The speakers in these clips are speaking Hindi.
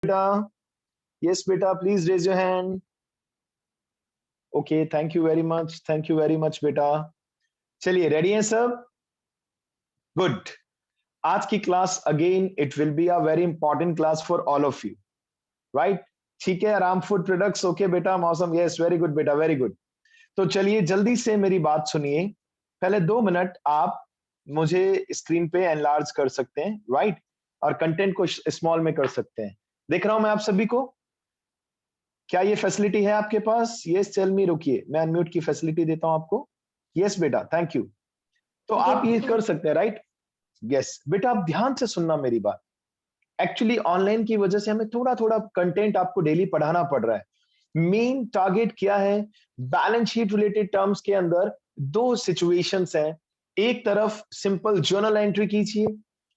बेटा? यस बेटा, please raise your hand. Okay, thank you very much, thank you very much बेटा। चलिए, रेडी हैं सब? गुड। आज की class again it will be a very important class for all of you, right? ठीक है, राम फूड प्रोडक्ट्स, ओके बेटा, मौसम, यस, वेरी गुड बेटा, वेरी गुड। तो चलिए जल्दी से मेरी बात सुनिए। पहले 2 मिनट आप मुझे स्क्रीन पे एनलार्ज कर सकते हैं, राइट? और कंटेंट को स्मॉल में कर सकते हैं। देख रहा हूं मैं आप सभी को। क्या ये फैसिलिटी है आपके पास? यस, टेल मी। रुकिए, मैं अनम्यूट की फैसिलिटी देता हूं आपको। यस बेटा, थैंक यू। तो आप ये कर सकते हैं, राइट? यस बेटा, आप ध्यान से सुनना मेरी बात। एक्चुअली ऑनलाइन की वजह से हमें थोड़ा थोड़ा कंटेंट आपको डेली पढ़ाना पड़ रहा है। मेन टारगेट क्या है? बैलेंस शीट रिलेटेड टर्म्स के अंदर दो सिचुएशंस हैं। एक तरफ सिंपल जर्नल एंट्री कीजिए,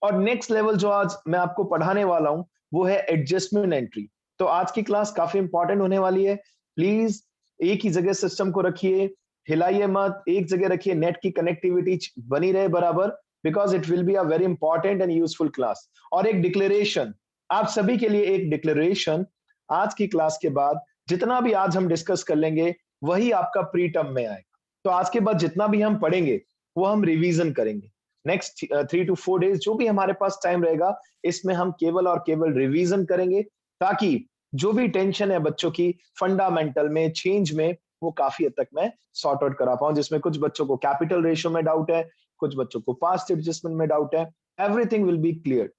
और नेक्स्ट लेवल जो आज मैं आपको पढ़ाने वाला हूं वो है एडजस्टमेंट एंट्री। तो आज की क्लास काफी इंपॉर्टेंट होने वाली है। प्लीज एक ही जगह सिस्टम को रखिए, हिलाइए मत, एक जगह रखिए, नेट की कनेक्टिविटी बनी रहे बराबर, because it will be a very important and useful class. और एक डिक्लेरेशन, आप सभी के लिए एक डिक्लेरेशन। आज की क्लास के बाद जितना भी आज हम डिस्कस कर लेंगे वही आपका प्री टर्म में आएगा। तो आज के बाद जितना भी हम पढ़ेंगे वो हम रिवीजन करेंगे। नेक्स्ट 3 to 4 डेज जो भी हमारे पास टाइम रहेगा, इसमें हम केवल और केवल रिवीजन करेंगे, ताकि जो भी टेंशन है बच्चों की फंडामेंटल में, चेंज में, वो काफी हद तक मैं सॉर्ट आउट करा पाऊं। जिसमें कुछ बच्चों को कैपिटल रेशियो में डाउट है, कुछ बच्चों को पास्ट एडजस्टमेंट में डाउट है, एवरीथिंग विल बी क्लियर।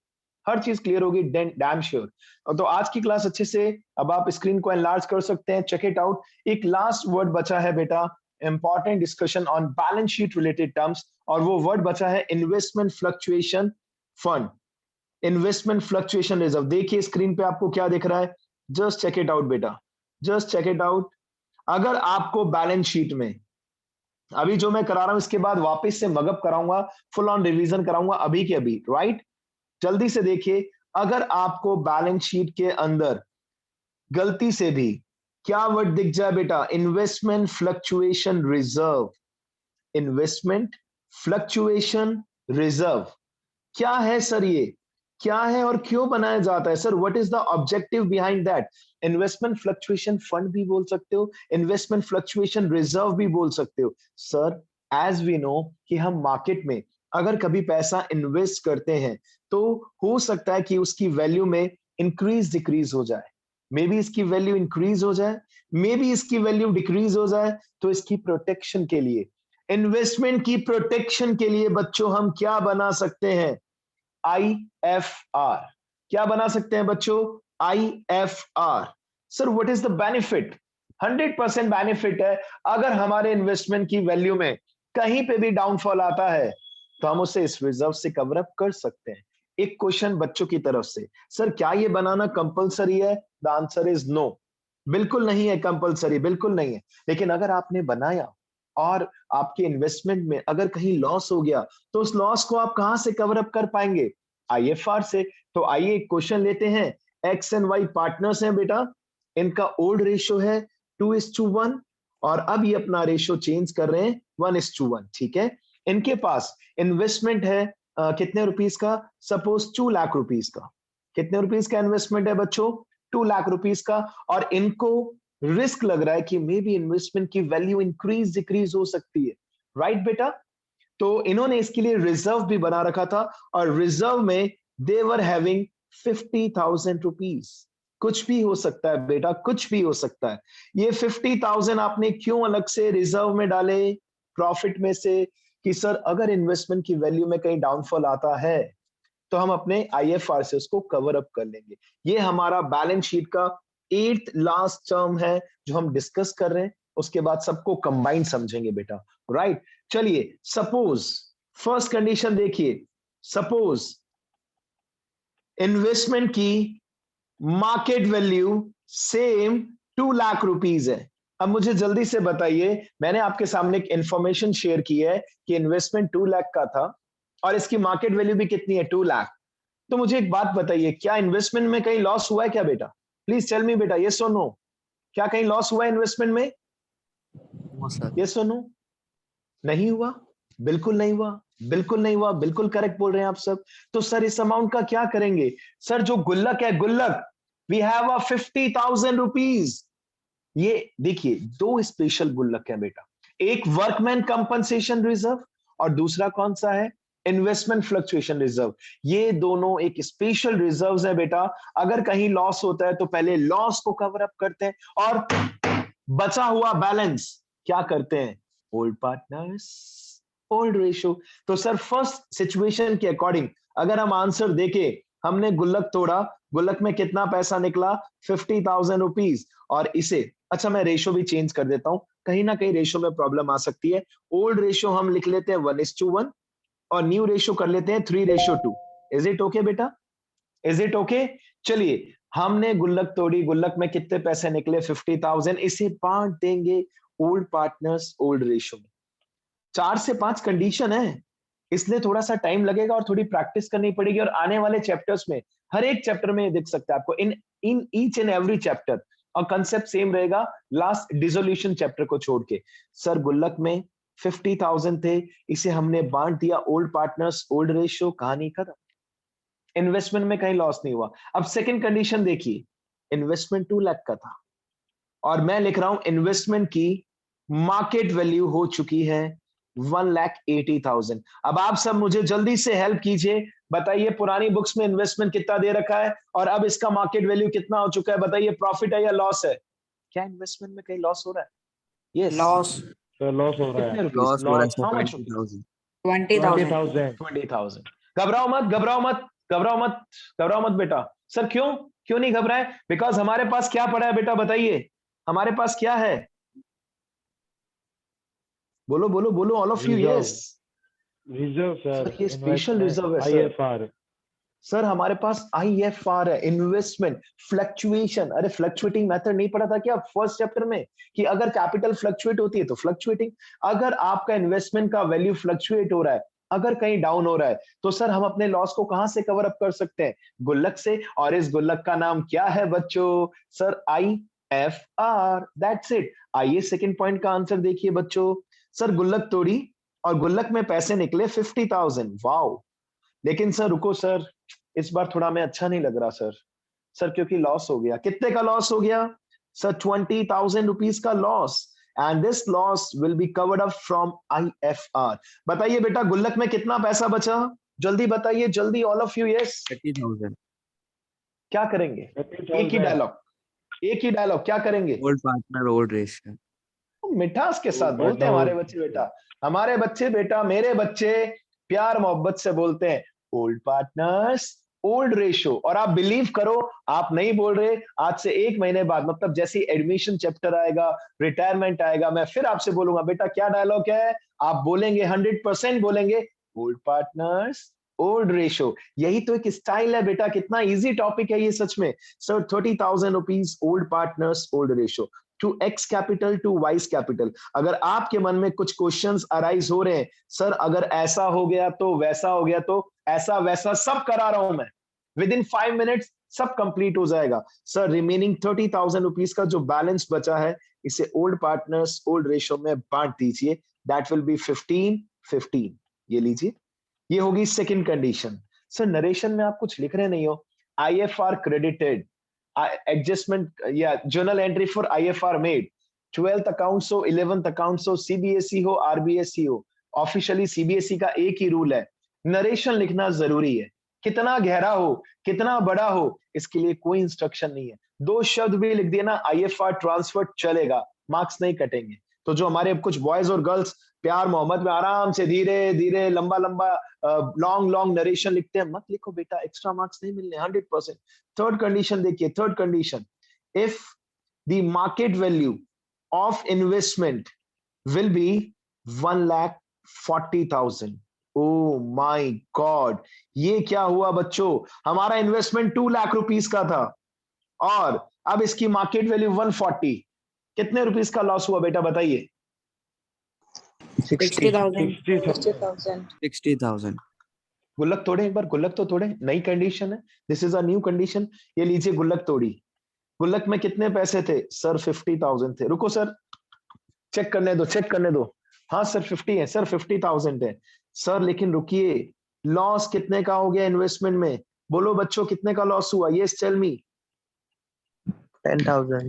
हर चीज क्लियर होगी, डैम श्योर। तो आज की क्लास अच्छे से, अब आप स्क्रीन को एनलार्ज कर सकते हैं, चेक इट आउट। एक लास्ट वर्ड बचा है बेटा, important discussion on balance sheet related terms, और वो वर्ड बचा है investment fluctuation fund, investment fluctuation reserve. देखिए स्क्रीन पे आपको क्या दिख रहा है, जस्ट चेक इट आउट बेटा, जस्ट चेक इट आउट। अगर आपको बैलेंस शीट में अभी जो मैं करा रहा हूं इसके बाद वापस से मगअप कराऊंगा, फुल ऑन रिवीजन कराऊंगा अभी के अभी, राइट? जल्दी से देखिए, अगर आपको बैलेंस शीट के अंदर गलती से भी क्या वर्ड दिख जाए बेटा, investment fluctuation reserve, investment fluctuation reserve, क्या है सर ये? क्या है और क्यों बनाया जाता है sir? What is the objective behind that? Investment fluctuation fund भी बोल सकते हो, इन्वेस्टमेंट फ्लक्चुएशन रिजर्व भी बोल सकते हो सर। एज वी नो कि हम मार्केट में अगर कभी पैसा इन्वेस्ट करते हैं तो हो सकता है कि उसकी वैल्यू में इंक्रीज डिक्रीज हो जाए, मे बी इसकी वैल्यू इंक्रीज हो जाए, मे बी इसकी वैल्यू डिक्रीज हो जाए। तो इसकी प्रोटेक्शन के लिए, इन्वेस्टमेंट की प्रोटेक्शन के लिए बच्चों हम क्या बना सकते हैं? IFR। क्या बना सकते हैं बच्चों? IFR। Sir what is the benefit? 100% benefit है। अगर हमारे इन्वेस्टमेंट की वैल्यू में कहीं पे भी डाउनफॉल आता है तो हम उसे इस रिजर्व से कवर अप कर सकते हैं। एक क्वेश्चन बच्चों की तरफ से, सर क्या ये बनाना कंपलसरी है? द आंसर इज नो, बिल्कुल नहीं है कंपलसरी, बिल्कुल नहीं है। लेकिन अगर आपने बनाया और आपके इन्वेस्टमेंट में अगर कहीं लॉस हो गया तो उस लॉस को आप कहां से कवर अप कर पाएंगे? IFR से। तो आइए एक क्वेश्चन लेते हैं। एक्स एंड वाई पार्टनर्स हैं बेटा, इनका ओल्ड रेशियो है 2:1, और अब ये अपना रेशियो चेंज कर रहे हैं 1:1, ठीक है? इनके पास इन्वेस्टमेंट है कितने रुपीस का? सपोज 2 लाख रुपीस का। कितने रुपीस का इन्वेस्टमेंट है बच्चों? 2 लाख रुपीस का। और इनको रिस्क लग रहा है कि मे बी इन्वेस्टमेंट की वैल्यू इंक्रीज डिक्रीज हो सकती है, राइट बेटा? तो इन्होंने इसके लिए रिजर्व भी बना रखा था, और रिजर्व में दे वर हैविंग 50,000 रुपीज। कुछ भी हो सकता है बेटा, कुछ भी हो सकता है। ये 50,000 आपने क्यों अलग से रिजर्व में डाले प्रॉफिट में से? कि सर अगर इन्वेस्टमेंट की वैल्यू में कहीं डाउनफॉल आता है तो हम अपने IFR से उसको कवर अप कर लेंगे। ये हमारा बैलेंस शीट का 8th लास्ट टर्म है जो हम डिस्कस कर रहे हैं। उसके बाद सबको कंबाइन समझेंगे बेटा, राइट? चलिए, सपोज फर्स्ट कंडीशन देखिए, सपोज इन्वेस्टमेंट की market value same 2 lakh rupees है। अब मुझे जल्दी से बताइए, मैंने आपके सामने एक इंफॉर्मेशन शेयर की है कि इन्वेस्टमेंट 2 लाख का था और इसकी मार्केट वैल्यू भी कितनी है? 2 लाख। तो मुझे एक बात बताइए, क्या इन्वेस्टमेंट में कहीं लॉस हुआ है क्या बेटा? प्लीज टेल मी बेटा, यस और नो। क्या कहीं लॉस हुआ है इन्वेस्टमेंट में? यस और नो? नहीं हुआ, बिल्कुल नहीं हुआ, बिल्कुल नहीं हुआ, बिल्कुल करेक्ट बोल रहे हैं आप सब। तो सर इस अमाउंट का क्या करेंगे? सर जो गुल्लक है, गुल्लक, वी हैव अ 50,000 रुपीज। ये देखिए दो स्पेशल गुल्लक है बेटा, एक वर्कमैन कंपनसेशन रिजर्व और दूसरा कौन सा है, इन्वेस्टमेंट फ्लक्चुएशन रिजर्व। ये दोनों एक स्पेशल रिजर्व्स है बेटा। अगर कहीं लॉस होता है तो पहले लॉस को कवर अप करते हैं और बचा हुआ बैलेंस क्या करते हैं, ओल्ड पार्टनर्स ओल्ड रेशियो। तो सर फर्स्ट सिचुएशन के अकॉर्डिंग अगर हम आंसर देके, हमने गुल्लक तोड़ा, गुल्लक में कितना पैसा निकला, 50,000 रुपीज। और इसे, अच्छा मैं रेशो भी चेंज कर देता हूं, कहीं ना कहीं रेशो में प्रॉब्लम आ सकती है। ओल्ड रेशो हम लिख लेते हैं 1:1 और न्यू रेशो कर लेते हैं 3:2। इज इट ओके बेटा, इज इट ओके? चलिए हमने गुल्लक तोड़ी, गुल्लक में कितने पैसे निकले, 50,000। इसे बांट देंगे ओल्ड पार्टनर्स ओल्ड रेशो में। 4 से 5 कंडीशन है, इसलिए थोड़ा सा टाइम लगेगा और थोड़ी प्रैक्टिस करनी पड़ेगी। और आने वाले चैप्टर्स में, हर एक चैप्टर में ये दिख सकता है आपको, in in each and every chapter. और कंसेप्ट सेम रहेगा लास्ट डिसोल्यूशन चैप्टर को छोड़ के। सर गुल्लक में 50,000 थे, इसे हमने बांट दिया ओल्ड पार्टनर्स ओल्ड रेशियो, कहानी खत्म। इन्वेस्टमेंट में कहीं लॉस नहीं हुआ। अब सेकंड कंडीशन देखिए, इन्वेस्टमेंट 2 लाख का था और मैं लिख रहा हूं इन्वेस्टमेंट की मार्केट वैल्यू हो चुकी है 1,80,000। अब आप सब मुझे जल्दी से हेल्प कीजिए, बताइए पुरानी बुक्स में इन्वेस्टमेंट कितना दे रखा है और अब इसका मार्केट वैल्यू कितना हो चुका है, बताइए प्रॉफिट है या लॉस है? क्या इन्वेस्टमेंट में कहीं लॉस हो रहा है? Yes loss. सर लॉस हो रहा है। कितने रुपीस? लॉस हो रहा है सर, हाउ मच? 20,000। 20,000। 20,000। घबराओ मत, घबराओ मत, घबराओ मत, घबराओ मत बेटा। सर क्यों, क्यों नहीं घबराए? बिकॉज हमारे पास क्या पड़ा है बेटा, बताइए हमारे पास क्या है? बोलो बोलो बोलो, all of you. Reserve. Yes reserve sir, sir, ये स्पेशल रिजर्व है सर। IFR। सर हमारे पास IFR है, इन्वेस्टमेंट फ्लक्चुएशन। अरे फ्लक्चुएटिंग मेथड नहीं पढ़ा था क्या फर्स्ट चैप्टर में, कि अगर कैपिटल फ्लक्चुएट होती है तो फ्लक्चुएटिंग। अगर आपका इन्वेस्टमेंट का वैल्यू फ्लक्चुएट हो रहा है, अगर कहीं डाउन हो रहा है, तो सर हम अपने लॉस को कहां से कवर अप कर सकते हैं, गुल्लक से। और इस गुल्लक का नाम क्या है बच्चों, सर IFR। That's it. आइए सेकंड पॉइंट का आंसर देखिए बच्चों। सर गुल्लक तोड़ी और गुल्लक में पैसे निकले 50,000। वाओ, लेकिन सर रुको सर, इस बार थोड़ा मैं अच्छा नहीं लग रहा सर। सर क्योंकि लॉस हो गया। कितने का लॉस हो गया सर? 20,000 रुपीज का loss. And this loss will be covered up from IFR। बताइए बेटा गुल्लक में कितना पैसा बचा, जल्दी बताइए, जल्दी ऑल ऑफ यू। यस 30,000। क्या करेंगे? एक ही 30,000। डायलॉग, एक ही डायलॉग, क्या करेंगे? Old partner old ratio. मिठास के साथ बोलते हैं हमारे बच्चे बेटा, हमारे बच्चे बेटा, मेरे बच्चे प्यार मोहब्बत से बोलते हैं ओल्ड पार्टनर्स ओल्ड रेशो। और आप बिलीव करो, आप नहीं बोल रहे, आज से 1 महीने बाद, मतलब जैसे एडमिशन चैप्टर आएगा, रिटायरमेंट आएगा, मैं फिर आपसे बोलूंगा बेटा क्या डायलॉग है, आप बोलेंगे 100% बोलेंगे ओल्ड पार्टनर्स ओल्ड रेशो। यही तो एक स्टाइल है बेटा, कितना इजी टॉपिक है ये सच में। Sir 30,000 rupees old partners old ratio to X capital to Y's capital. अगर आपके मन में कुछ क्वेश्चंस अराइज हो रहे हैं, सर अगर ऐसा हो गया तो वैसा हो गया तो, ऐसा वैसा सब करा रहा हूं मैं, विद इन 5 मिनट्स सब कंप्लीट हो जाएगा। सर रिमेनिंग 30,000 रुपीज का जो बैलेंस बचा है, इसे ओल्ड पार्टनर्स ओल्ड रेशो में बांट दीजिए। That will be 15-15। ये लीजिए, ये होगी सेकंड कंडीशन। सर नरेशन में आप कुछ लिख रहे नहीं हो, IFR क्रेडिटेड, adjustment या journal entry for IFR made, 12th accounts हो 11th accounts हो, CBSE हो RBSE हो, ऑफिशियली CBSE का एक ही रूल है, नरेशन लिखना जरूरी है। कितना गहरा हो, कितना बड़ा हो, इसके लिए कोई इंस्ट्रक्शन नहीं है। 2 शब्द भी लिख दिए ना IFR ट्रांसफर, चलेगा, मार्क्स नहीं कटेंगे। तो जो हमारे कुछ बॉयज और गर्ल्स प्यार मोहब्बत में आराम से धीरे धीरे लंबा लंबा लॉन्ग लॉन्ग नरेशन लिखते हैं, मत लिखो बेटा, एक्स्ट्रा मार्क्स नहीं मिलने 100%। थर्ड कंडीशन देखिए, third condition, if the market value of investment will be 1,40,000। Oh my God, ये क्या हुआ बच्चों, हमारा इन्वेस्टमेंट 2 लाख रुपीस का था और अब इसकी मार्केट वैल्यू 140। कितने रुपीस का लॉस हुआ बेटा बताइए? 60,000। गुल्लक तोड़े एक बार, गुल्लक तो तोड़े, नई कंडीशन है, this is a new condition. ये लीजिए गुल्लक तोड़ी, गुल्लक में कितने पैसे थे सर? 50,000 थे। रुको सर, चेक करने दो, चेक करने दो। हाँ सर 50 है सर, 50,000 है सर, लेकिन रुकिए, लॉस कितने का हो गया इन्वेस्टमेंट में? बोलो बच्चों कितने का लॉस हुआ? Yes tell me. 10,000।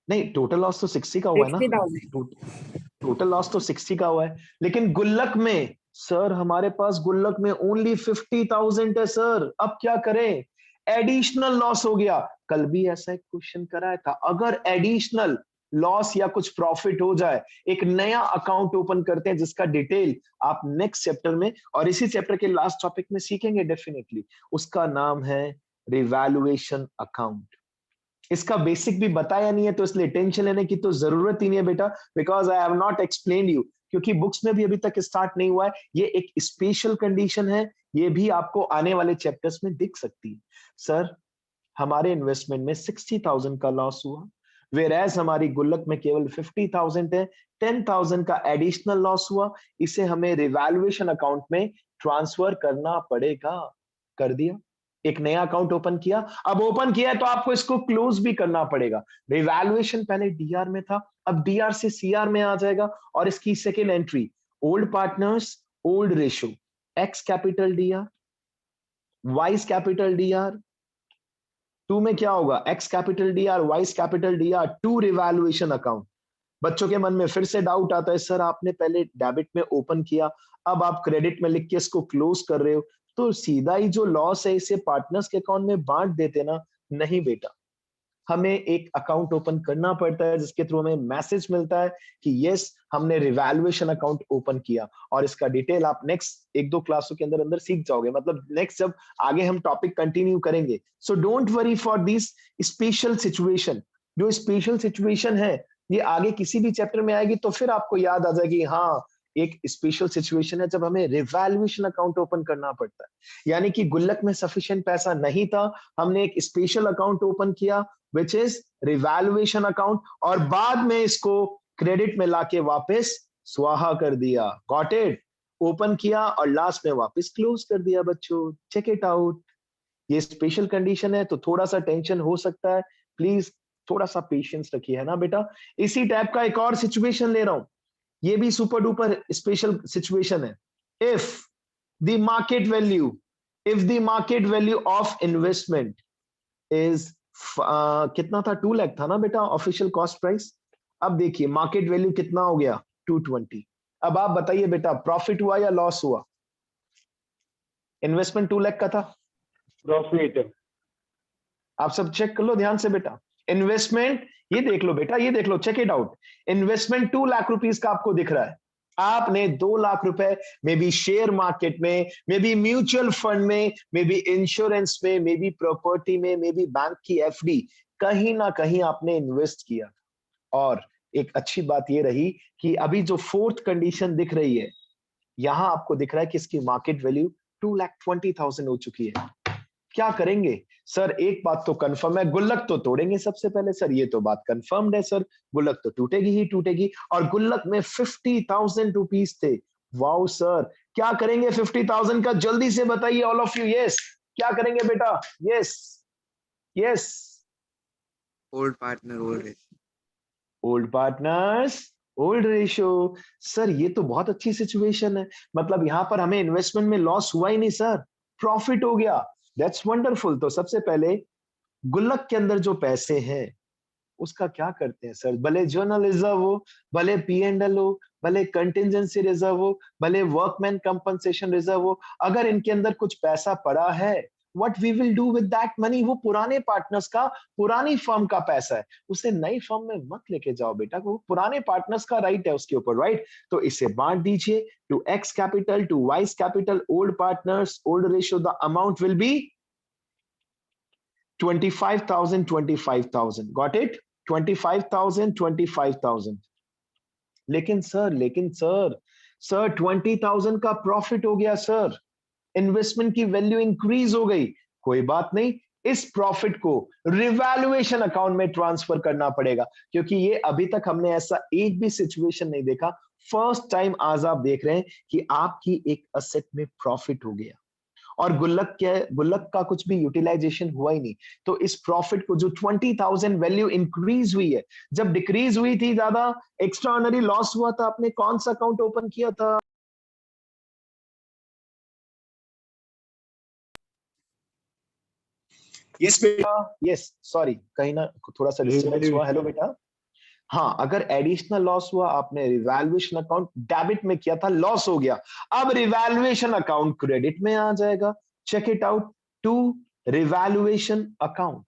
नहीं, टोटल लॉस तो 60 का हुआ है ना, 60,000। टोटल लॉस तो 60 का हुआ है, लेकिन गुल्लक में सर हमारे पास गुल्लक में ओनली 50,000 है सर। अब क्या करें, एडिशनल लॉस हो गया। कल भी ऐसा एक क्वेश्चन कराया था, अगर एडिशनल लॉस या कुछ प्रॉफिट हो जाए, एक नया अकाउंट ओपन करते हैं जिसका डिटेल आप नेक्स्ट चैप्टर में और इसी चैप्टर के लास्ट टॉपिक में सीखेंगे डेफिनेटली। उसका नाम है रिवैल्यूएशन अकाउंट। इसका बेसिक भी बताया नहीं है, तो इसलिए टेंशन लेने की तो जरूरत ही नहीं है बेटा, because I have not explain you, क्योंकि बुक्स में भी अभी तक स्टार्ट नहीं हुआ है। ये एक स्पेशल कंडीशन है, ये भी आपको आने वाले चैप्टर्स में दिख सकती है। सर हमारे इन्वेस्टमेंट में 60,000 का लॉस हुआ, वेयरएज हमारी गुल्लक में केवल 50,000 है, 10,000 का एडिशनल लॉस हुआ, इसे हमें रिवैल्यूएशन अकाउंट में ट्रांसफर करना पड़ेगा। कर दिया, एक नया अकाउंट ओपन किया। अब ओपन किया है तो आपको इसको क्लोज भी करना पड़ेगा। रिवैल्यूएशन पहले डीआर में था, अब डीआर से सीआर में आ जाएगा, और इसकी second entry old partners old ratio, X capital DR, Y's capital DR, to में क्या होगा, X capital DR, Y's capital DR, to revaluation account. बच्चों के मन में फिर से डाउट आता है, सर आपने पहले डेबिट में ओपन किया, अब आप क्रेडिट में लिख के इसको क्लोज कर रहे हो, तो सीधा ही जो लॉस है इसे पार्टनर्स के अकाउंट में बांट देते ना। नहीं बेटा, हमें एक अकाउंट ओपन करना पड़ता है जिसके थ्रू हमें मैसेज मिलता है कि यस हमने रिवैल्यूएशन अकाउंट ओपन किया, और इसका डिटेल आप नेक्स्ट एक दो क्लासों के अंदर अंदर सीख जाओगे, मतलब नेक्स्ट जब आगे हम टॉपिक कंटिन्यू करेंगे। So don't worry for this special situation. जो स्पेशल सिचुएशन है ये आगे किसी भी चैप्टर में आएगी तो फिर आपको याद आ जाएगी, हाँ एक स्पेशल सिचुएशन है जब हमें रिवैल्यूएशन अकाउंट ओपन करना पड़ता है। यानी कि गुल्लक में सफिशिएंट पैसा नहीं था, हमने एक स्पेशल अकाउंट ओपन किया which is रिवैल्यूएशन अकाउंट, और बाद में इसको क्रेडिट में लाके वापस स्वाहा कर दिया। गॉट इट, ओपन किया और लास्ट में वापस क्लोज कर दिया। बच्चों चेक इट आउट, ये स्पेशल कंडीशन है तो थोड़ा सा टेंशन हो सकता है, प्लीज थोड़ा सा पेशेंस रखिए, है ना बेटा। इसी टाइप का एक और सिचुएशन ले रहा हूं, ये भी सुपर डुपर स्पेशल सिचुएशन है। If the market value, if the market value of investment is कितना था, 2 लाख था ना बेटा ऑफिशियल कॉस्ट प्राइस। अब देखिए मार्केट वैल्यू कितना हो गया, 220। अब आप बताइए बेटा प्रॉफिट हुआ या लॉस हुआ? इन्वेस्टमेंट 2 लाख का था, प्रॉफिट। आप सब चेक कर लो ध्यान से बेटा। इन्वेस्टमेंट ये देख लो बेटा, ये देख लो, check it out. Investment 2 lakh rupees का आपको दिख रहा है, आपने 2 लाख रुपए मे बी शेयर मार्केट में, मे बी म्यूचुअल फंड में, मे बी इंश्योरेंस में, मे बी प्रॉपर्टी में, मे बी बैंक की एफडी, कहीं ना कहीं आपने इन्वेस्ट किया। और एक अच्छी बात ये रही कि अभी जो फोर्थ कंडीशन दिख रही है, यहां आपको दिख रहा है कि इसकी मार्केट वैल्यू 2,20,000 हो चुकी है। क्या करेंगे सर? एक बात तो कंफर्म है, गुल्लक तो तोड़ेंगे सबसे पहले सर, ये तो बात कंफर्म्ड है सर, गुल्लक तो टूटेगी ही टूटेगी। और गुल्लक में 50,000 रुपीस थे। वाओ सर, क्या करेंगे 50,000 का? जल्दी से बताइए ऑल ऑफ यू। यस, क्या करेंगे बेटा? Yes yes, old partner old ratio. Old partners old ratio. Sir ये तो बहुत अच्छी सिचुएशन है, मतलब यहां पर हमें इन्वेस्टमेंट में लॉस हुआ ही नहीं सर, प्रॉफिट हो गया। That's wonderful. तो सबसे पहले गुल्लक के अंदर जो पैसे हैं उसका क्या करते हैं सर? भले जर्नल रिजर्व हो, भले P&L हो, भले कंटिजेंसी रिजर्व हो, भले वर्कमैन कंपनसेशन रिजर्व हो, अगर इनके अंदर कुछ पैसा पड़ा है, what we will do with that money? वो पुराने पार्टनर्स का, पुरानी फर्म का पैसा है, उसे नई फर्म में मत लेके जाओ बेटा, वो पुराने पार्टनर्स का राइट है उसके ऊपर, राइट? तो इसे बांट दीजिए to X capital, to Y's capital, old partners old ratio. The amount will be 25,000, 25,000। Got it? 25,000, 25,000। लेकिन सर सर 20,000 का प्रॉफिट हो गया सर, इन्वेस्टमेंट की वैल्यू इंक्रीज हो गई। कोई बात नहीं, इस प्रॉफिट को रिवैल्यूएशन अकाउंट में ट्रांसफर करना पड़ेगा, क्योंकि ये अभी तक हमने ऐसा एक भी सिचुएशन नहीं देखा। फर्स्ट टाइम आज आप देख रहे हैं कि आपकी एक असेट में प्रॉफिट हो गया और गुल्लक का कुछ भी यूटिलाइजेशन हुआ ही नहीं। तो इस प्रॉफिट को, जो 20,000 वैल्यू इंक्रीज हुई है, जब डिक्रीज हुई थी, ज्यादा एक्स्ट्राऑर्डिनरी लॉस हुआ था, आपने कौन सा अकाउंट ओपन किया था? यस बेटा, यस सॉरी कहीं ना थोड़ा सा डिस्टर्बेंस हुआ। हेलो बेटा, हाँ अगर एडिशनल लॉस हुआ, आपने रिवैल्यूएशन अकाउंट डेबिट में किया था, लॉस हो गया, अब रिवैल्यूएशन अकाउंट क्रेडिट में आ जाएगा। Check it out, to revaluation account,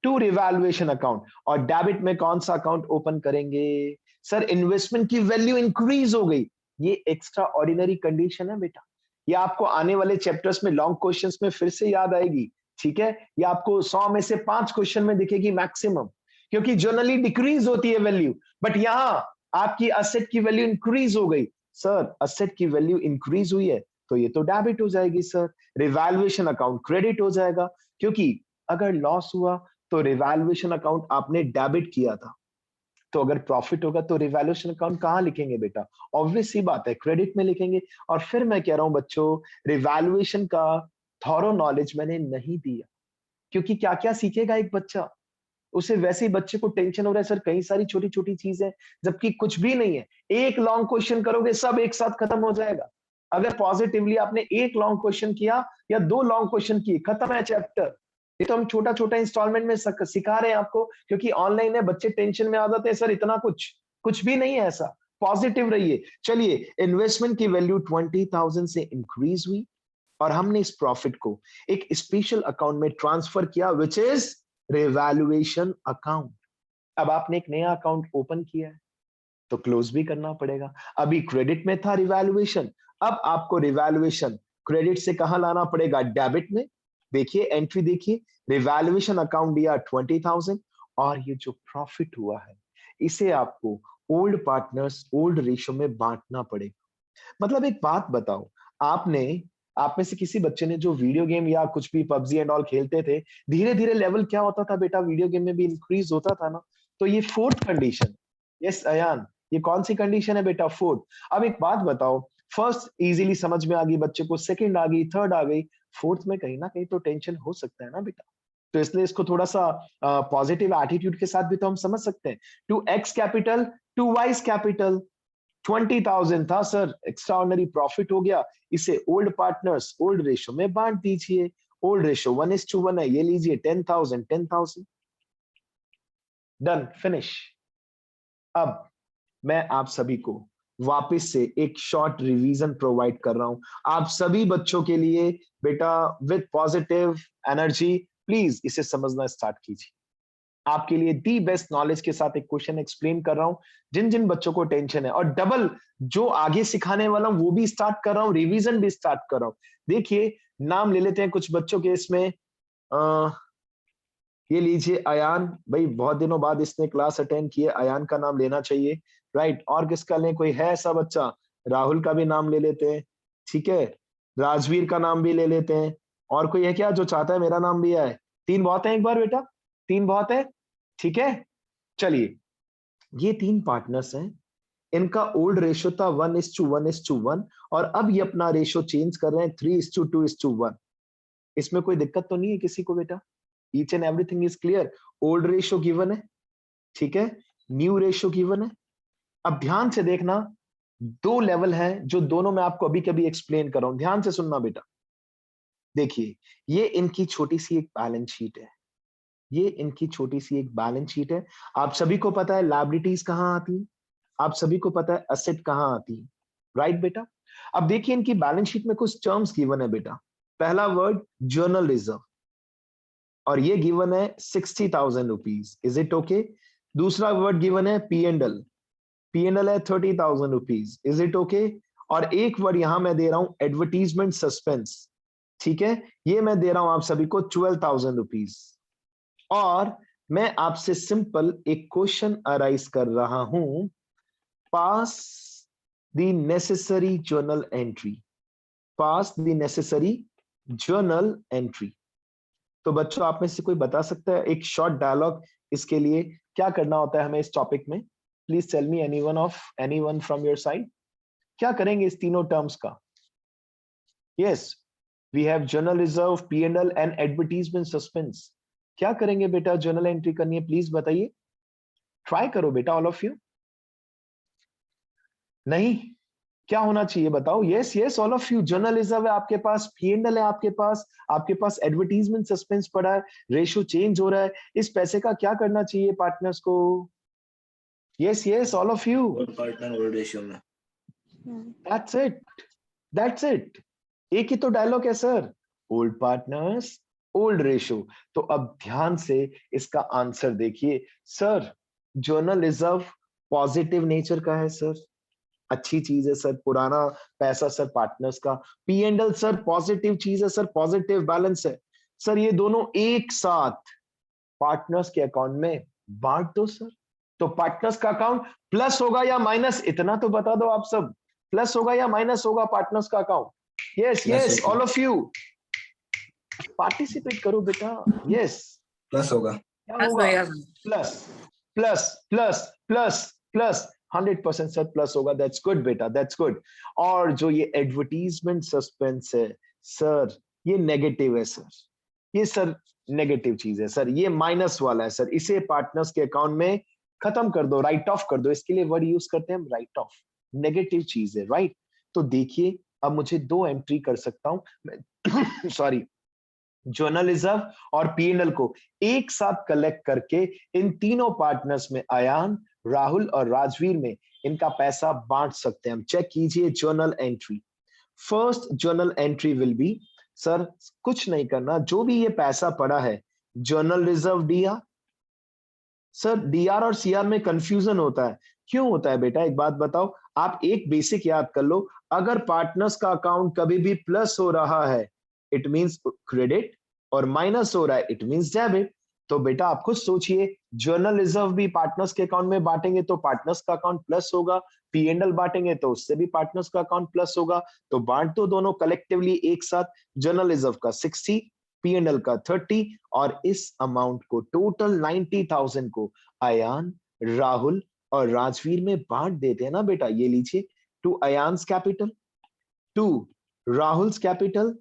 to revaluation account. और डेबिट में कौन सा अकाउंट ओपन करेंगे? सर इन्वेस्टमेंट की वैल्यू इंक्रीज हो गई, ये एक्स्ट्रा ऑर्डिनरी कंडीशन है बेटा। ये आपको आने वाले चैप्टर्स में लॉन्ग क्वेश्चंस में फिर से याद आएगी, ठीक है? ये आपको 100 में से 5 क्वेश्चन में दिखेगी मैक्सिमम, क्योंकि जनरली डिक्रीज होती है वैल्यू, बट यहां आपकी असेट की वैल्यू इंक्रीज हो गई। सर असेट की वैल्यू इंक्रीज हुई है तो ये तो डेबिट हो जाएगी सर, रिवैल्यूएशन अकाउंट क्रेडिट हो जाएगा। क्योंकि अगर लॉस हुआ तो रिवैल्यूएशन अकाउंट आपने डेबिट किया था, तो अगर प्रॉफिट होगा तो रिवैल्यूएशन अकाउंट कहां लिखेंगे बेटा? ऑब्वियस सी बात है, क्रेडिट में लिखेंगे। और फिर मैं कह रहा हूं बच्चों, रिवैल्यूएशन का थॉरो नॉलेज मैंने नहीं दिया, क्योंकि क्या क्या सीखेगा एक बच्चा, उसे वैसे ही बच्चे को टेंशन हो रहा है सर कई सारी छोटी छोटी चीजें, जबकि कुछ भी नहीं है। एक लॉन्ग क्वेश्चन करोगे सब एक साथ खत्म हो जाएगा। अगर पॉजिटिवली आपने एक लॉन्ग क्वेश्चन किया या 2 लॉन्ग क्वेश्चन किए, खत्म है चैप्टर। ये तो हम छोटा छोटा इंस्टॉलमेंट में सिखा रहे हैं आपको, क्योंकि ऑनलाइन है, बच्चे टेंशन में आ जाते हैं सर इतना कुछ, कुछ भी नहीं है ऐसा। पॉजिटिव रहिए। चलिए, इन्वेस्टमेंट की वैल्यू 20,000 से इंक्रीज हुई और हमने इस प्रॉफिट को एक स्पेशल अकाउंट में ट्रांसफर किया, विच इज रिवैल्यूएशन अकाउंट। अब आपने एक नया अकाउंट ओपन किया है तो क्लोज भी करना पड़ेगा। अभी क्रेडिट में था रिवैल्यूएशन, अब आपको रिवैल्यूएशन क्रेडिट से कहां लाना पड़ेगा? डेबिट में। देखिए एंट्री देखिए, रिवैल्यूएशन अकाउंट दिया 20,000 और ये जो प्रॉफिट हुआ है इसे आपको ओल्ड पार्टनर्स ओल्ड रेशियो में बांटना पड़ेगा। मतलब एक बात बताओ, आपने आप में से किसी बच्चे ने जो वीडियो गेम या कुछ भी पबजी एंड ऑल खेलते थे, धीरे धीरे लेवल क्या होता था बेटा? वीडियो गेम में भी इंक्रीज होता था ना। तो ये फोर्थ कंडीशन। यस अयान, ये कौन सी कंडीशन है बेटा? फोर्थ। अब एक बात बताओ, फर्स्ट इजीली समझ में आ गई बच्चे को, सेकंड आ गई, थर्ड आ गई, फोर्थ में कहीं ना कहीं तो टेंशन हो सकता है ना बेटा। तो इसलिए इसको थोड़ा सा पॉजिटिव एटीट्यूड के साथ भी तो हम समझ सकते हैं। To X capital to Y's capital, 20,000 था सर, एक्स्ट्रा ऑर्डिनरी प्रॉफिट हो गया, इसे ओल्ड पार्टनर्स ओल्ड रेशियो में बांट दीजिए। ओल्ड रेशियो 1:1 है, ये लीजिए 10,000 10,000, डन, फिनिश। अब मैं आप सभी को वापस से एक शॉर्ट रिवीजन प्रोवाइड कर रहा हूं आप सभी बच्चों के लिए। बेटा विद पॉजिटिव एनर्जी प्लीज इसे समझना स्टार्ट कीजिए। आपके लिए दी बेस्ट नॉलेज के साथ एक क्वेश्चन एक्सप्लेन कर रहा हूं, जिन जिन बच्चों को टेंशन है, और डबल जो आगे सिखाने वाला हूं वो भी स्टार्ट कर रहा हूं, रिवीजन भी स्टार्ट कर रहा हूं। देखिए नाम ले लेते हैं कुछ बच्चों के इसमें। ये लीजिए अयान भाई, बहुत दिनों बाद इसने क्लास अटेंड किए, अयान का नाम लेना चाहिए, राइट। और किसका लें? कोई है ऐसा बच्चा? राहुल का भी नाम ले लेते हैं, ठीक है। राजवीर का नाम भी ले लेते हैं। और कोई है क्या जो चाहता है मेरा नाम भी आए? 3 बहुत है एक बार बेटा, 3 बहुत है, ठीक है। चलिए, ये 3 पार्टनर्स हैं, इनका ओल्ड रेशियो था 1:1:1 और अब ये अपना रेशियो चेंज कर रहे हैं 3:2:1। इसमें कोई दिक्कत तो नहीं है किसी को बेटा? Each and everything is clear. Old ratio given है, ठीक है, न्यू रेशियो गिवन है। अब ध्यान से देखना, 2 लेवल है जो दोनों में आपको अभी कभी एक्सप्लेन कर रहा हूं, ध्यान से सुनना बेटा। देखिए, ये इनकी छोटी सी एक बैलेंस शीट है, ये इनकी छोटी सी एक बैलेंस शीट है। आप सभी को पता है लायबिलिटीज कहां आती है, आप सभी को पता है असेट कहां आती है, राइट बेटा। अब देखिए इनकी बैलेंस शीट में कुछ टर्म्स गिवन है बेटा। पहला वर्ड जर्नल रिजर्व, और ये गिवन है 60,000 रुपीज, इज इट ओके? दूसरा वर्ड गिवन है P and L, P and L है 30,000 रुपीज, इज इट ओके? और एक वर्ड यहां मैं दे रहा हूं एडवर्टीजमेंट सस्पेंस, ठीक है, ये मैं दे रहा हूं आप सभी को 12,000 रुपीज। और मैं आपसे सिंपल एक क्वेश्चन अराइज कर रहा हूं, pass the necessary journal entry, pass the necessary journal entry. तो बच्चों आप में से कोई बता सकता है एक शॉर्ट डायलॉग इसके लिए क्या करना होता है हमें इस टॉपिक में? Please tell me anyone from your side, क्या करेंगे इस तीनों टर्म्स का? Yes, we have general reserve, P and L and advertisement suspense. क्या करेंगे बेटा? जर्नल एंट्री करनी है, प्लीज बताइए, ट्राई करो बेटा ऑल ऑफ यू। नहीं, क्या होना चाहिए बताओ? Yes yes all of you, journal reserve है आपके पास, P&L है आपके पास एडवर्टीजमेंट सस्पेंस पड़ा है, रेशियो चेंज हो रहा है, इस पैसे का क्या करना चाहिए पार्टनर्स को? Yes yes all of you, old partner old ratio में। That's it, that's it. एक ही तो डायलॉग है sir, old partners old ratio. तो अब ध्यान से इसका आंसर देखिए sir. Journal reserve positive nature का है सर, अच्छी चीज है सर, पुराना पैसा सर पार्टनर्स का। P&L सर पॉजिटिव चीज है सर, पॉजिटिव बैलेंस है सर। ये दोनों एक साथ पार्टनर्स के अकाउंट में बांट दो सर। तो पार्टनर्स का अकाउंट प्लस होगा या माइनस, इतना तो बता दो आप सब, प्लस होगा या माइनस होगा पार्टनर्स का account? Yes yes all of you participate करो बेटा। यस प्लस होगा। क्या होगा? Plus plus plus plus plus 100% sir plus होगा। दैट्स गुड बेटा, दैट्स गुड। और जो ये एडवर्टीजमेंट सस्पेंस है सर, ये नेगेटिव है सर, ये सर नेगेटिव चीज है सर, ये माइनस वाला है सर। इसे पार्टनर्स के अकाउंट में खत्म कर दो, राइट ऑफ कर दो। इसके लिए वर्ड यूज करते हैं हम राइट ऑफ, नेगेटिव चीज है राइट। तो देखिए अब मुझे 2 एंट्री कर सकता हूं सॉरी, जर्नल रिजर्व और P&L को एक साथ कलेक्ट करके इन तीनों पार्टनर्स में, अयान, राहुल और राजवीर में इनका पैसा बांट सकते हैं हम। चेक कीजिए journal entry. First journal entry will be sir, कुछ नहीं करना, जो भी ये पैसा पड़ा है journal reserve DR। Sir DR और CR में कंफ्यूजन होता है, क्यों होता है बेटा? एक बात बताओ, आप एक बेसिक याद कर लो, अगर पार्टनर्स का अकाउंट कभी भी प्लस हो रहा है इट मींस क्रेडिट, और माइनस हो रहा है इट मींस डेबिट। तो बेटा आप खुद सोचिए, जर्नल रिजर्व भी पार्टनर्स के अकाउंट में बांटेंगे तो पार्टनर्स का अकाउंट प्लस होगा, P&L बांटेंगे तो उससे भी पार्टनर्स का अकाउंट प्लस होगा। तो बांट दो दोनों कलेक्टिवली एक साथ, जर्नल रिजर्व का 60, P&L का 30, और इस अमाउंट को टोटल 90,000 को अयान, राहुल और राजवीर में बांट देते हैं ना बेटा। ये लीजिए, to Ayan's capital, to Rahul's capital,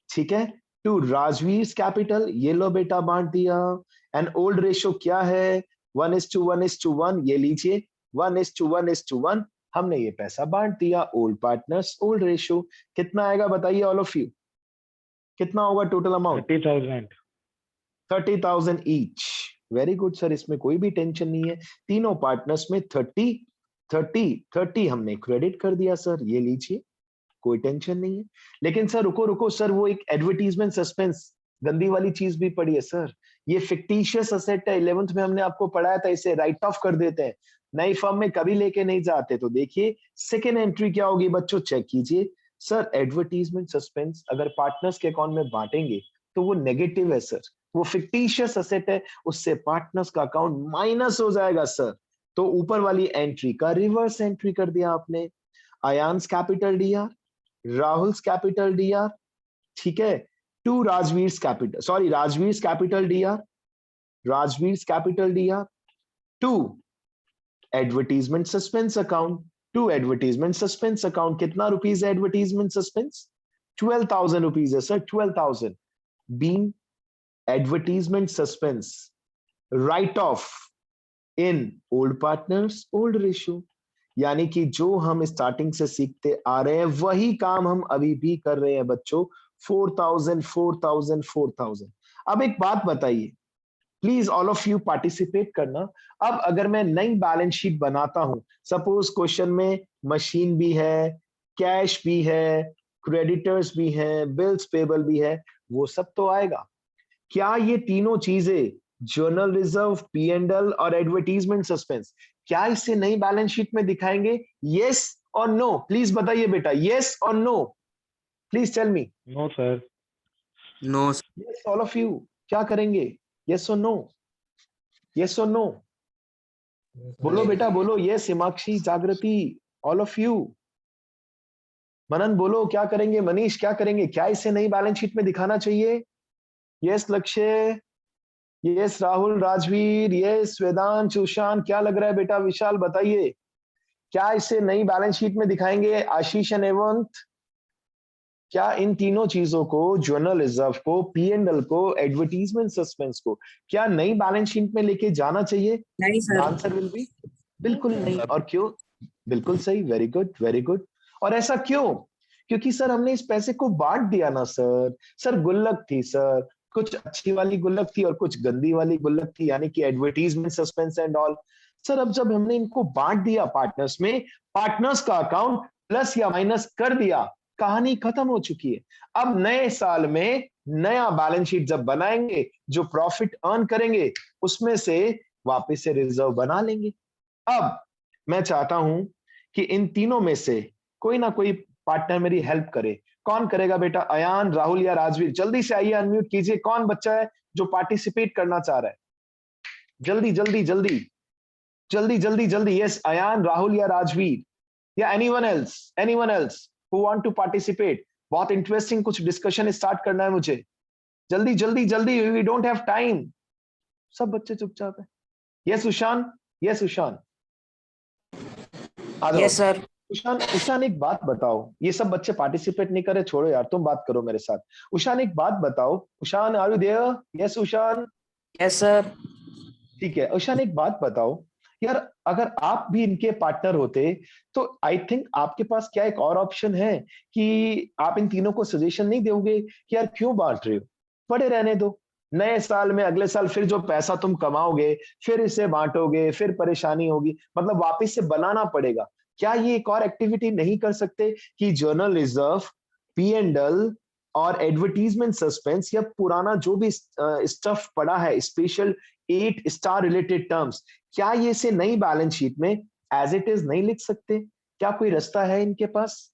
ठीक है, टू राजवीर कैपिटल, ये लो बेटा बांट दिया। एंड ओल्ड रेशियो क्या है? 1:1:1, ये लीजिए 1:1:1, हमने ये पैसा बांट दिया। ओल्ड पार्टनर्स ओल्ड रेशियो कितना आएगा बताइए ऑल ऑफ यू, कितना होगा total amount? 30,000। 30,000 each. Very good sir, इसमें कोई भी टेंशन नहीं है। तीनों पार्टनर्स में 30 30 30 हमने क्रेडिट कर दिया सर, ये लीजिए, कोई टेंशन नहीं है। लेकिन सर रुको रुको सर, वो एक एडवर्टीजमेंट सस्पेंस गंदी वाली चीज भी पड़ी है सर। ये फिक्टिशियस असेट है, 11th में हमने आपको पढ़ाया था, इसे राइट ऑफ कर देते हैं, नई फर्म में कभी लेके नहीं जाते। तो देखिए सेकेंड एंट्री क्या होगी बच्चों, चेक कीजिए सर। एडवर्टीजमेंट सस्पेंस अगर पार्टनर्स के अकाउंट में बांटेंगे तो वो नेगेटिव है सर, वो फिक्टिशियस असेट है, उससे पार्टनर्स का अकाउंट माइनस हो जाएगा सर। तो ऊपर वाली एंट्री का रिवर्स एंट्री कर दिया आपने। Ayan's capital DR, Rahul's capital DR, ठीक है, to Rajveer's capital, sorry Rajveer's capital DR, Rajveer's capital DR, to advertisement suspense account, to advertisement suspense account. कितना रुपीज है एडवर्टीजमेंट सस्पेंस? 12,000 रुपीज है sir, 12,000 being advertisement suspense, write off in old partners old ratio. यानी कि जो हम स्टार्टिंग से सीखते आ रहे हैं वही काम हम अभी भी कर रहे हैं बच्चों। 4,000 4,000 4,000। अब एक बात बताइए, please all of you participate करना। अब अगर मैं नई बैलेंस शीट बनाता हूं, सपोज क्वेश्चन में मशीन भी है, कैश भी है, क्रेडिटर्स भी हैं, बिल्स पेबल भी है, वो सब तो आएगा। क्या ये तीनों चीजें, जर्नल रिजर्व, P&L और एडवर्टीजमेंट सस्पेंस, क्या इसे नई बैलेंस शीट में दिखाएंगे? यस और नो, प्लीज बताइए बेटा, यस और no, please tell me. No sir. No yes all of you, क्या करेंगे? यस और नो, यस और नो, बोलो बेटा बोलो। यस हिमाक्षी, जागृति, ऑल ऑफ यू। मनन बोलो क्या करेंगे? मनीष क्या करेंगे? क्या इसे नई बैलेंस शीट में दिखाना चाहिए? यस लक्ष्य, यस राहुल, राजवीर, यस वेदांत, सुशांत, क्या लग रहा है बेटा? विशाल बताइए, क्या इसे नई बैलेंस शीट में दिखाएंगे? आशीष एंड एवंत, क्या इन तीनों चीजों को, जर्नल रिजर्व को, P&L को, एडवर्टीजमेंट सस्पेंस को, क्या नई बैलेंस शीट में लेके जाना चाहिए? नहीं सर। आंसर विल बी बिल्कुल नहीं। और क्यों? बिल्कुल सही, वेरी गुड वेरी गुड। और ऐसा क्यों? क्योंकि सर हमने इस पैसे को बांट दिया ना सर। सर गुल्लक थी सर, कुछ अच्छी वाली गुल्लक थी और कुछ गंदी वाली गुल्लक थी, यानी कि advertisement, suspense and all. Sir अब जब हमने इनको बांट दिया पार्टनर्स में, पार्टनर्स का अकाउंट प्लस या माइनस कर दिया, कहानी खत्म हो चुकी है। अब नए साल में नया बैलेंस शीट जब बनाएंगे, जो प्रॉफिट अर्न करेंगे उसमें से वापस से रिजर्व बना लेंगे। अब मैं चाहता हूं कि इन तीनों में से कोई ना कोई पार्टनर मेरी हेल्प करे। कौन करेगा बेटा? अयान, राहुल या राजवीर? जल्दी से आइए, अनम्यूट कीजिए। कौन बच्चा है जो पार्टिसिपेट करना चाह रहा है? जल्दी जल्दी जल्दी जल्दी जल्दी जल्दी। यस, अयान, राहुल या राजवीर या anyone else who want to participate. बहुत इंटरेस्टिंग कुछ डिस्कशन स्टार्ट करना है मुझे। जल्दी जल्दी जल्दी, वी डोंट हैव टाइम। सब बच्चे चुपचाप है। यस उशान, यस उशान, आ जाओ। Yes sir. उशान, उशान एक बात बताओ, ये सब बच्चे पार्टिसिपेट नहीं करे, छोड़ो यार, तुम बात करो मेरे साथ। उशान एक बात बताओ। Ushan, are you there? Yes Ushan. Yes sir. ठीक है उशान, एक बात बताओ यार, अगर आप भी इनके पार्टनर होते तो आई थिंक आपके पास क्या एक और ऑप्शन है कि आप इन तीनों को सजेशन नहीं दोगे कि यार क्यों बांट रहे हो, पड़े रहने दो। नए साल में, अगले साल फिर जो पैसा तुम कमाओगे फिर इसे बांटोगे, फिर परेशानी होगी, मतलब वापस से बनाना पड़ेगा। क्या ये एक और एक्टिविटी नहीं कर सकते कि journal reserve, P and L और एडवर्टीजमेंट सस्पेंस या पुराना जो भी स्टफ पड़ा है, स्पेशल 8 स्टार रिलेटेड टर्म्स, क्या ये इसे नई बैलेंस शीट में एज इट इज नहीं लिख सकते? क्या कोई रास्ता है इनके पास?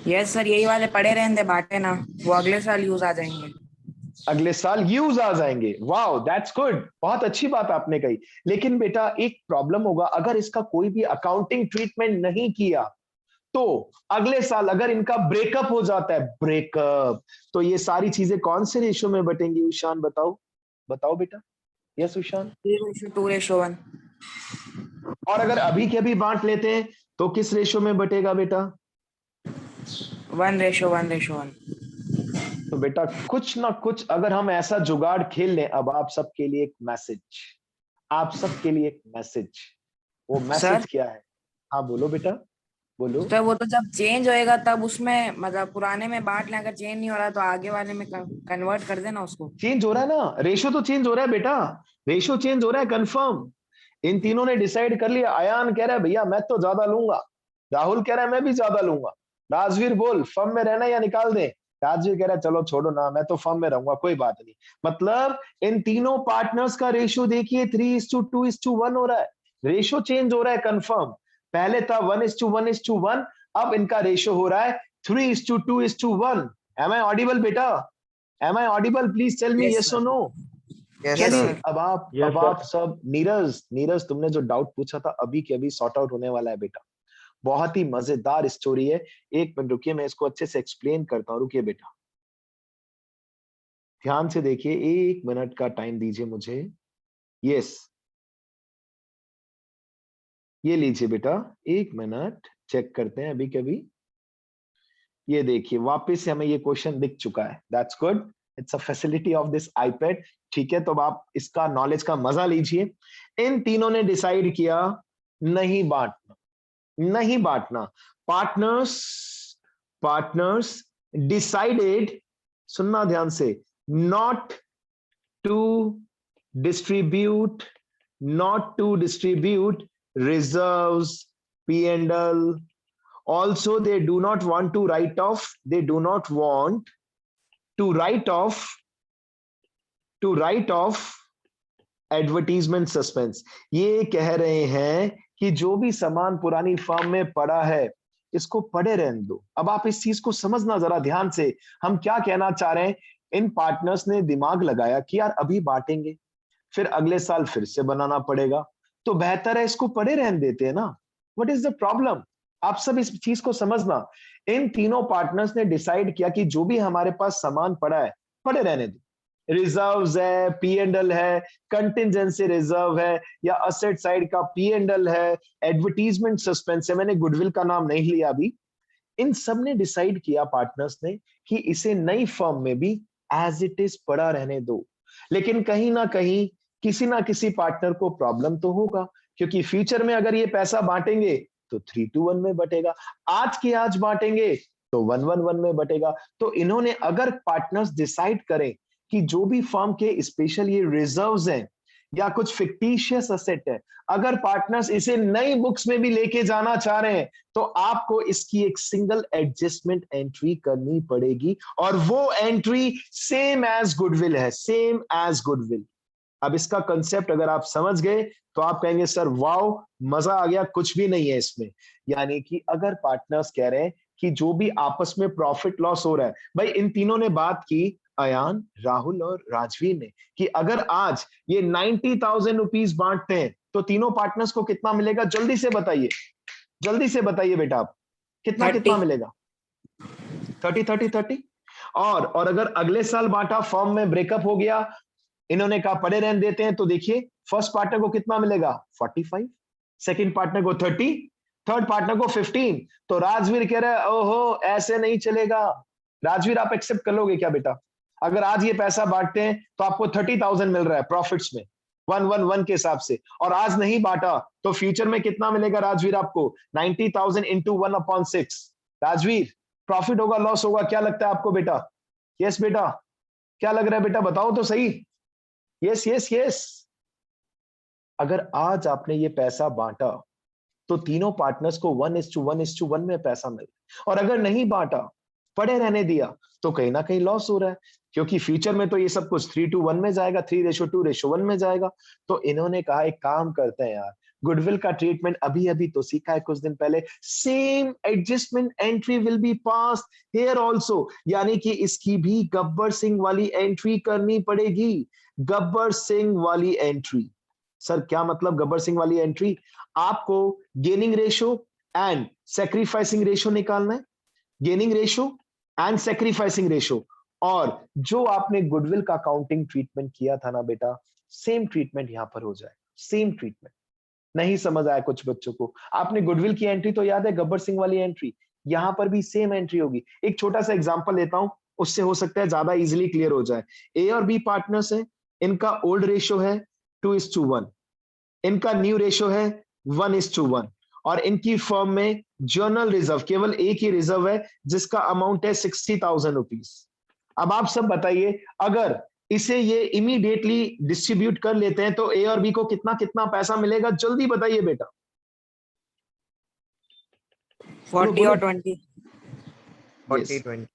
यस सर, यही वाले पड़े रहने दे, बांटे ना, वो अगले साल यूज आ जाएंगे। अगले साल यूज आ जाएंगे। वाओ, दैट्स गुड, बहुत अच्छी बात आपने कही। लेकिन बेटा एक प्रॉब्लम होगा, अगर इसका कोई भी अकाउंटिंग ट्रीटमेंट नहीं किया तो अगले साल अगर इनका ब्रेकअप हो जाता है, ब्रेकअप, तो ये सारी चीजें कौन से रेशो में बटेंगी? उशान बताओ, बताओ बेटा। यस उशान। 2:1। और अगर अभी के अभी बांट लेते हैं तो किस रेशो में बटेगा बेटा? 1:1:1। तो बेटा कुछ ना कुछ अगर हम ऐसा जुगाड़ खेल लें। अब आप सबके लिए एक मैसेज, आप सबके लिए एक मैसेज। वो मैसेज सर? क्या है? हाँ बोलो बेटा, बोलो। सर वो तो जब चेंज होएगा तब उसमें, मतलब पुराने में बांट लें, अगर चेंज नहीं हो रहा तो आगे वाले में कन्वर्ट कर देना उसको। चेंज हो रहा है ना, रेशो तो चेंज हो रहा है बेटा, रेशो चेंज हो रहा है कंफर्म। इन तीनों ने डिसाइड कर लिया। अयान कह रहा है भैया मैं तो ज्यादा लूंगा, राहुल कह रहा है मैं भी ज्यादा लूंगा, राजवीर बोल फर्म में रहना या निकाल दे। राजवीर कह रहा है चलो छोड़ो ना, मैं तो फर्म में रहूंगा, कोई बात नहीं। मतलब इन तीनों पार्टनर्स का रेशियो देखिए 3:2:1 हो रहा है। रेशियो चेंज हो रहा है कंफर्म। पहले था 1:1:1, अब इनका रेशियो हो रहा है 3:2:1। एम आई ऑडिबल बेटा? Am I audible? Please tell me Yes, yes sir. और नो। Yes, Yes, चलिए sir. अब आप Yes, अब sir. आप सब, नीरज नीरज तुमने जो डाउट पूछा था अभी के अभी सॉर्ट आउट होने वाला है बेटा। बहुत ही मजेदार स्टोरी है। एक मिनट रुकिए, मैं इसको अच्छे से एक्सप्लेन करता हूँ। रुकिए बेटा, ध्यान से देखिए, 1 मिनट का टाइम दीजिए मुझे। यस, ये लीजिए बेटा, 1 मिनट चेक करते हैं अभी के अभी। ये देखिए वापस से हमें ये क्वेश्चन दिख चुका है। That's good, it's a facility of this iPad. ठीक है, तो अब आप इसका नॉलेज का मजा लीजिए। इन तीनों ने डिसाइड किया नहीं बांटना, नहीं बांटना। पार्टनर्स पार्टनर्स डिसाइडेड, सुनना ध्यान से, not to distribute, not to distribute reserves, P&L. Also they do not want to write off, they do not want to write off advertisement suspense. ये कह रहे हैं कि जो भी सामान पुरानी फर्म में पड़ा है इसको पड़े रहने दो। अब आप इस चीज को समझना जरा ध्यान से, हम क्या कहना चाह रहे हैं। इन पार्टनर्स ने दिमाग लगाया कि यार अभी बांटेंगे फिर अगले साल फिर से बनाना पड़ेगा, तो बेहतर है इसको पड़े रहने देते हैं ना। What is the problem? आप सब इस चीज को समझना। इन तीनों पार्टनर्स ने डिसाइड किया कि जो भी हमारे पास सामान पड़ा है पड़े रहने दो। रिजर्व्स है, P&L है, कंटिजेंसी रिजर्व है या असेट साइड का P&L है, एडवर्टीजमेंट सस्पेंस है, मैंने गुडविल का नाम नहीं लिया अभी। इन सब ने डिसाइड किया पार्टनर्स ने कि इसे नई फर्म में भी एज इट इज पड़ा रहने दो। लेकिन कहीं ना कहीं किसी ना किसी पार्टनर को प्रॉब्लम तो होगा, क्योंकि फ्यूचर में अगर ये पैसा बांटेंगे तो 3-1 में बटेगा, आज के आज बांटेंगे तो 1-1-1 में बटेगा। तो इन्होंने अगर पार्टनर्स डिसाइड करें कि जो भी फर्म के स्पेशल ये रिजर्व्स हैं या कुछ फिक्टिशियस एसेट है, अगर पार्टनर्स इसे नई बुक्स में भी लेके जाना चाह रहे हैं तो आपको इसकी एक सिंगल एडजस्टमेंट एंट्री करनी पड़ेगी, और वो एंट्री सेम एज गुडविल है, सेम एज गुडविल। अब इसका कंसेप्ट अगर आप समझ गए तो आप कहेंगे सर वाओ, मजा आ गया, कुछ भी नहीं है इसमें। यानी कि अगर पार्टनर्स कह रहे हैं कि जो भी आपस में प्रॉफिट लॉस हो रहा है, भाई इन तीनों ने बात की, अयान, राहुल और राजवीर ने, कि अगर आज ये 90,000 रुपीज बांटते हैं तो तीनों पार्टनर्स को कितना मिलेगा, जल्दी से बताइए, जल्दी से बताइए बेटा आप, कितना 30। कितना मिलेगा? 30-30-30। और अगर अगले साल बांटा, फॉर्म में ब्रेकअप हो गया, इन्होंने कहा पड़े रहने देते हैं, तो देखिए फर्स्ट पार्टनर को कितना मिलेगा 45, सेकंड पार्टनर को 30, थर्ड पार्टनर को 15। तो राजवीर कह रहा है ओहो ऐसे नहीं चलेगा। राजवीर आप एक्सेप्ट कर लोगे क्या बेटा? अगर आज ये पैसा बांटते हैं तो आपको 30,000 मिल रहा है प्रॉफिट्स में 1-1-1 के हिसाब से, और आज नहीं बांटा तो फ्यूचर में कितना मिलेगा राजवीर आपको? 90,000 इंटू 1/6। राजवीर प्रॉफिट होगा लॉस होगा, क्या लगता है आपको बेटा? यस बेटा, क्या लग रहा है बेटा, बताओ तो सही। Yes yes yes. अगर आज आपने ये पैसा बांटा तो तीनों पार्टनर्स को 1:1:1 में पैसा मिल, और अगर नहीं बांटा, पड़े रहने दिया, तो कहीं ना कहीं लॉस हो रहा है, क्योंकि फ्यूचर में तो ये सब कुछ 3:1 में जाएगा, 3:2:1 में जाएगा। तो इन्होंने कहा एक काम करते हैं यार, गुडविल का ट्रीटमेंट अभी अभी तो सीखा है कुछ दिन पहले, same adjustment entry will be passed here also, यानी कि इसकी भी गब्बर सिंह वाली एंट्री करनी पड़ेगी। गब्बर सिंह वाली एंट्री, सर क्या मतलब गब्बर सिंह वाली एंट्री? आपको gaining ratio and sacrificing ratio निकालना है, gaining ratio and sacrificing ratio, और जो आपने गुडविल का काउंटिंग ट्रीटमेंट किया था ना बेटा, सेम ट्रीटमेंट यहां पर हो जाए, सेम ट्रीटमेंट। नहीं समझ आया कुछ बच्चों को? आपने गुडविल की एंट्री तो याद है, गब्बर सिंह वाली एंट्री, यहां पर भी सेम एंट्री होगी। एक छोटा सा एग्जांपल लेता हूं, उससे हो सकता है ज्यादा इजीली क्लियर हो जाए। ए और बी पार्टनर्स हैं, इनका ओल्ड रेशो है 2:1, इनका न्यू रेशो है 1:1, और इनकी फर्म में जर्नल रिजर्व केवल एक ही रिजर्व है जिसका अमाउंट है 60,000 रुपीज। अब आप सब बताइए, अगर इसे ये इमीडिएटली डिस्ट्रीब्यूट कर लेते हैं तो ए और बी को कितना कितना पैसा मिलेगा, जल्दी बताइए बेटा। 40 और 20। 40-20.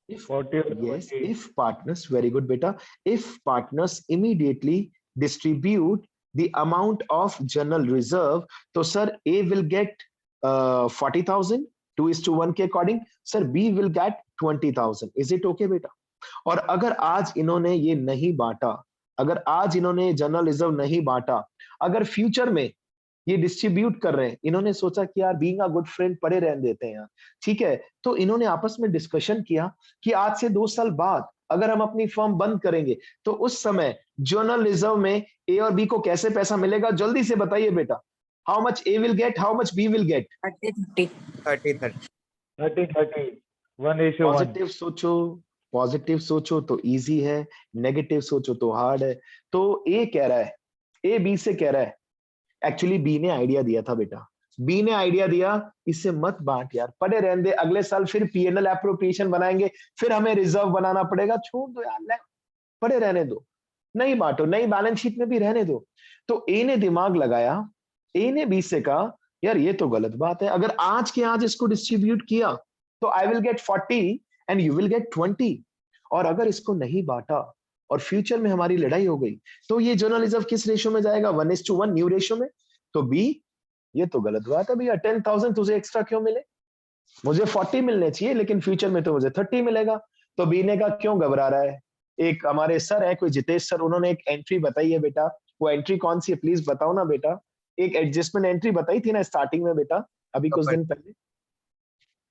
Yes, if partners, very good beta, if partners immediately distribute the amount of general reserve, तो सर A will get 40,000 2:1 के according, sir B will get 20,000. Is it okay बेटा? और अगर आज इन्होंने ये नहीं बांटा, अगर आज इन्होंने जनरल रिजर्व नहीं बांटा, अगर फ्यूचर में ये डिस्ट्रीब्यूट कर रहे हैं, इन्होंने सोचा कि यार बीइंग अ गुड फ्रेंड पड़े रहने देते हैं यार, ठीक है, तो इन्होंने आपस में डिस्कशन किया कि आज से 2 साल बाद अगर हम अपनी फर्म बंद करेंगे तो उस समय जनरल रिजर्व में ए और बी को कैसे पैसा मिलेगा, जल्दी से बताइए बेटा। How much A will get, how much B will get? 30-30। 30-30 1:1. Positive सोचो, पॉजिटिव सोचो तो इजी है, नेगेटिव सोचो तो हार्ड है। तो ए कह रहा है, ए बी से कह रहा है, एक्चुअली बी ने आइडिया दिया था बेटा, बी ने आइडिया दिया इससे मत बांट यार, पड़े रहने दे, अगले साल फिर पीएनएल एप्रोप्रिएशन बनाएंगे, फिर हमें रिजर्व बनाना पड़ेगा, छोड़ दो यार, पड़े रहने दो, नहीं बांटो, नई बैलेंस शीट में भी रहने दो। तो ए ने दिमाग लगाया, ए ने बी से कहा यार ये तो गलत बात है, अगर आज के आज इसको डिस्ट्रीब्यूट किया तो I will get 40 and you will get 20, और अगर इसको नहीं बांटा और फ्यूचर में हमारी लड़ाई हो गई तो ये जनरल रिजर्व किस रेशो में जाएगा? 1:1 न्यू रेशो में। तो बी, ये तो गलत बात है भैया, 10,000 तुझे एक्स्ट्रा क्यों मिले, मुझे 40 मिलने चाहिए लेकिन फ्यूचर में तो मुझे 30 मिलेगा। तो बी ने कहा क्यों घबरा रहा है, एक हमारे सर है कोई जितेश सर, उन्होंने एक एंट्री बताई है बेटा, वो एंट्री कौन सी है प्लीज बताओ ना बेटा। एक एडजस्टमेंट एंट्री बताई थी ना स्टार्टिंग में बेटा, अभी कुछ दिन पहले,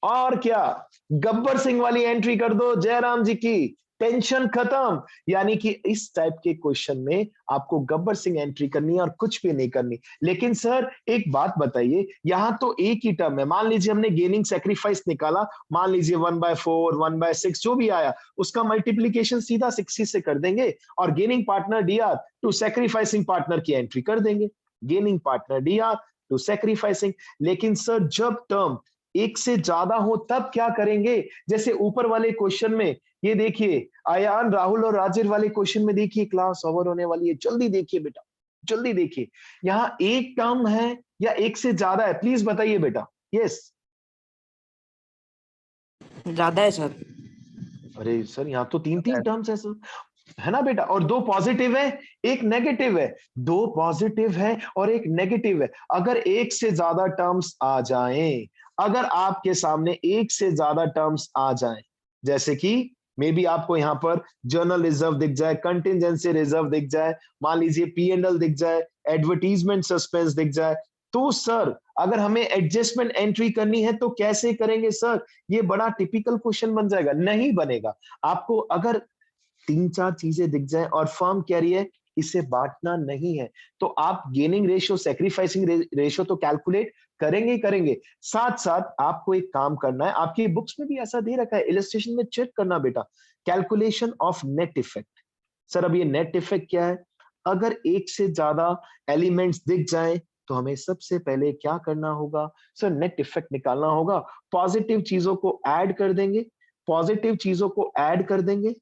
और क्या, गब्बर सिंह वाली एंट्री कर दो, जयराम जी की टेंशन खत्म। यानी कि इस टाइप के क्वेश्चन में आपको गब्बर सिंह एंट्री करनी है और कुछ भी नहीं करनी। लेकिन सर एक बात बताइए, यहां तो एक ही टर्म है, मान लीजिए हमने गेनिंग सैक्रिफाइस निकाला, मान लीजिए 1/4 1/6 जो भी आया उसका मल्टीप्लीकेशन सीधा 60 से कर देंगे और gaining partner DR to sacrificing partner की एंट्री कर देंगे, gaining partner DR to sacrificing. लेकिन सर जब टर्म एक से ज्यादा हो तब क्या करेंगे? जैसे ऊपर वाले क्वेश्चन में ये देखिए, आयान, राहुल और राजिर वाले क्वेश्चन में देखिए, क्लास ओवर होने वाली है, जल्दी देखिए बेटा, जल्दी देखिए। यहाँ एक टर्म है या एक से ज्यादा है, प्लीज बताइए बेटा। यस, ज्यादा है सर। अरे सर यहाँ तो तीन तीन टर्म्स है सर, है ना बेटा, और दो पॉजिटिव है एक नेगेटिव है, दो पॉजिटिव है और एक नेगेटिव है। अगर एक से ज्यादा टर्म्स आ जाएं, अगर आपके सामने एक से ज्यादा टर्म्स आ जाएं, जैसे कि मे बी आपको यहाँ पर जर्नल रिजर्व दिख जाए, कंटिजेंसी रिजर्व दिख जाए, मान लीजिए P&L दिख जाए, एडवर्टीजमेंट सस्पेंस दिख जाए, तो सर अगर हमें एडजस्टमेंट एंट्री करनी है तो कैसे करेंगे सर? ये बड़ा टिपिकल क्वेश्चन बन जाएगा, नहीं बनेगा। आपको अगर तीन चार चीजें दिख जाए और फर्म कह रही है इसे बांटना नहीं है, तो आप गेनिंग रेशियो, सैक्रिफाइसिंग रेशियो तो कैलकुलेट करेंगे ही करेंगे। साथ साथ आपको एक काम करना है, आपकी बुक्स में भी ऐसा दे रखा है, इलस्ट्रेशन में चेक करना बेटा, calculation of net effect. Sir अब ये नेट इफेक्ट क्या है? अगर एक से ज्यादा एलिमेंट्स दिख जाए तो हमें सबसे पहले क्या करना होगा? सर नेट इफेक्ट निकालना होगा। पॉजिटिव चीजों को ऐड कर देंगे, पॉजिटिव चीजों को ऐड कर देंगे,